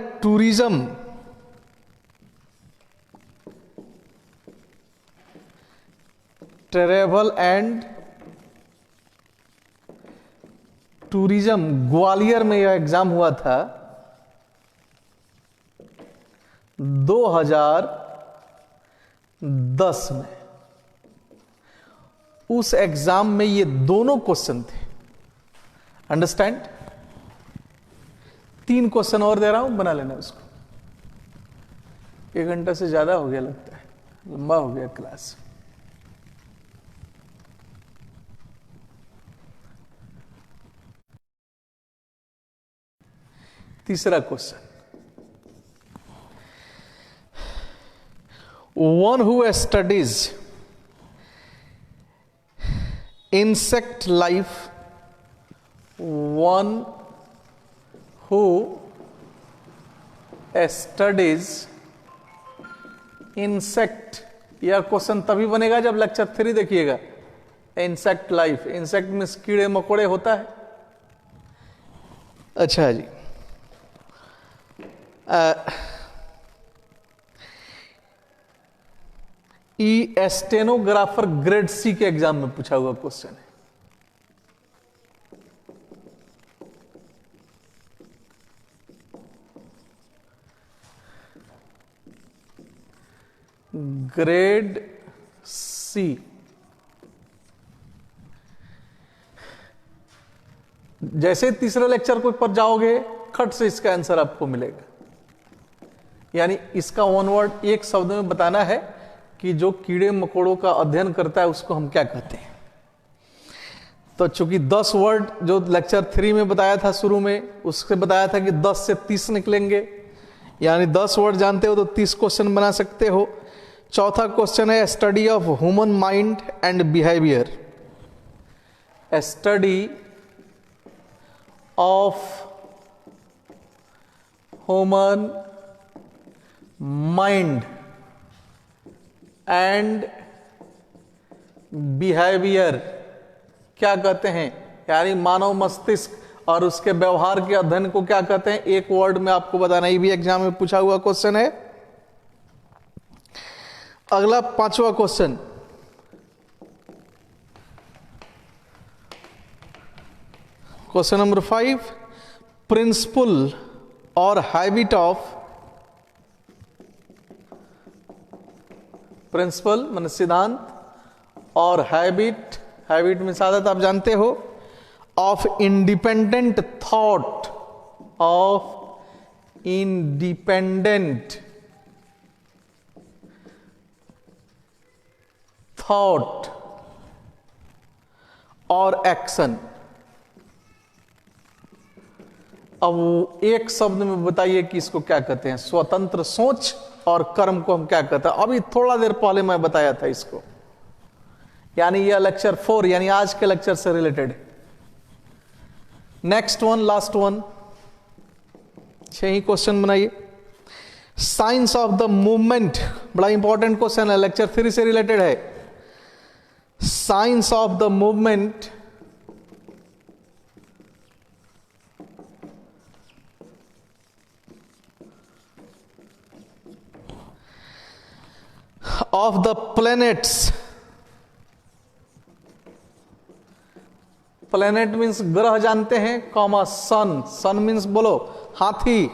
टूरिज्म ग्वालियर में यह एग्जाम हुआ था 2010 में। उस एग्जाम में ये दोनों क्वेश्चन थे। अंडरस्टैंड? 3 क्वेश्चन और दे रहा हूं, बना लेना उसको। 1 घंटा से ज्यादा हो गया लगता है, लंबा हो गया क्लास। तीसरा question, one who studies insect life, one who studies insect, यह क्वेश्चन तभी बनेगा जब लेक्चर 3 देखिएगा। इंसेक्ट लाइफ, इंसेक्ट में कीड़े मकोड़े होता है। अच्छा जी, स्टेनोग्राफर ग्रेड सी के एग्जाम में पूछा हुआ क्वेश्चन है। ग्रेड सी, जैसे तीसरे लेक्चर को पर जाओगे खट से इसका आंसर आपको मिलेगा। यानी इसका वन वर्ड एक शब्द में बताना है कि जो कीड़े मकोड़ों का अध्ययन करता है उसको हम क्या कहते हैं। तो चूंकि 10 वर्ड जो लेक्चर 3 में बताया था शुरू में, उससे बताया था कि 10 से 30 निकलेंगे, यानी 10 वर्ड जानते हो तो 30 क्वेश्चन बना सकते हो। चौथा क्वेश्चन है study of human mind and behaviour, study of human mind and behaviour क्या कहते हैं, यानी मानव मस्तिष्क और उसके व्यवहार के अध्ययन को क्या कहते हैं। एक वर्ड में आपको बताना, ये भी एग्जाम में पूछा हुआ क्वेश्चन है। अगला 5वां क्वेश्चन, क्वेश्चन नंबर 5, प्रिंसिपल और हैबिट ऑफ, प्रिंसिपल मान सिद्धांत और हैबिट, हैबिट में आदत आप जानते हो, of independent thought, of independent thought और एक्शन। अब एक शब्द में बताइए कि इसको क्या कहते हैं। स्वतंत्र सोच और कर्म को हम क्या कहते हैं। अभी थोड़ा देर पहले मैं बताया था इसको, यानी यह लेक्चर 4 यानी आज के लेक्चर से related. Next one, last one, 6 ही क्वेश्चन बनाइए। साइंस ऑफ द मूवमेंट, बड़ा इंपॉर्टेंट क्वेश्चन है, लेक्चर 3 से रिलेटेड है। Science of the movement of the planets. Planet means ग्रह जानते हैं, कॉमा सन, सन मीन्स बोलो हाथी,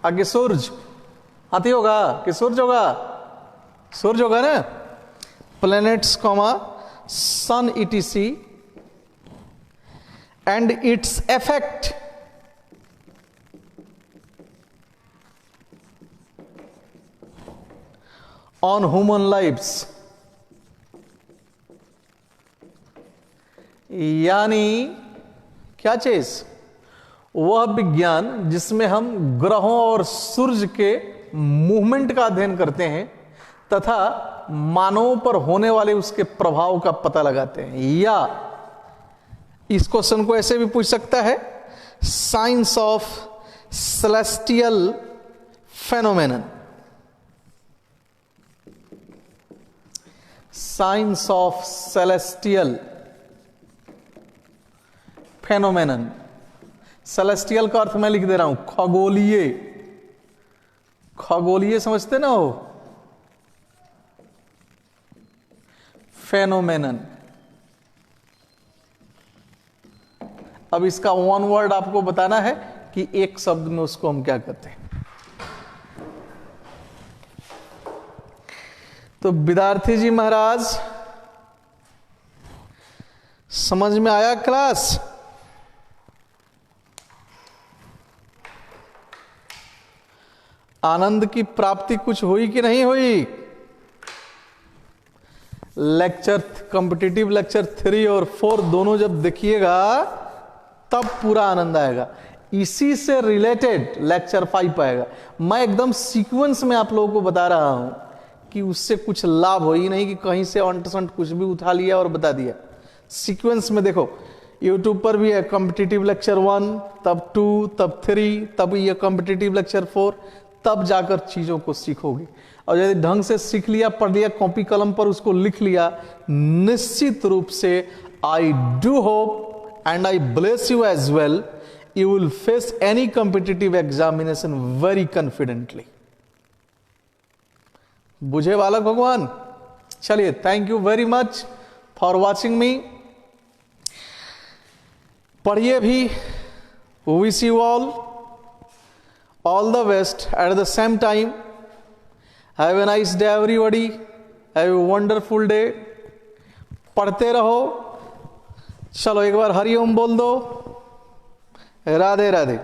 आगे सूरज, हाथी होगा कि सूरज होगा, सूरज होगा ना, planets comma sun etc and its effect on human lives. यानी क्या चीज, वह विज्ञान जिसमें हम ग्रहों और सूरज के मूवमेंट का अध्ययन करते हैं तथा मानवों पर होने वाले उसके प्रभाव का पता लगाते हैं। या इस क्वेश्चन को ऐसे भी पूछ सकता है, science of celestial phenomenon, science of celestial phenomenon. Celestial का अर्थ मैं लिख दे रहा हूं, खगोलीय, खगोलीय समझते ना हो, फेनोमेनन। अब इसका वन वर्ड आपको बताना है कि एक शब्द में उसको हम क्या कहते हैं। तो विद्यार्थी जी महाराज, समझ में आया क्लास? आनंद की प्राप्ति कुछ हुई कि नहीं हुई? लेक्चर कॉम्पिटिटिव लेक्चर 3 और 4 दोनों जब देखिएगा तब पूरा आनंद आएगा। इसी से रिलेटेड लेक्चर 5 आएगा। मैं एकदम सीक्वेंस में आप लोगों को बता रहा हूं कि उससे कुछ लाभ हो ही नहीं कि कहीं से अंट कुछ भी उठा लिया और बता दिया। सीक्वेंस में देखो, यूट्यूब पर भी है कॉम्पिटिटिव लेक्चर 1, तब 2, तब 3, तब ये कॉम्पिटिटिव लेक्चर 4, तब जाकर चीजों को सीखोगे। और यदि ढंग से सीख लिया, पढ़ लिया, कॉपी कलम पर उसको लिख लिया, निश्चित रूप से I do hope and I bless you as well, you will face any competitive examination very confidently. बुझे बालक भगवान? चलिए, thank you very much for watching me. पढ़िए भी। Wish you all the best at the same time. Have a nice day everybody. Have a wonderful day. पढ़ते रहो। चलो एक बार हरि ओम बोल दो। राधे राधे।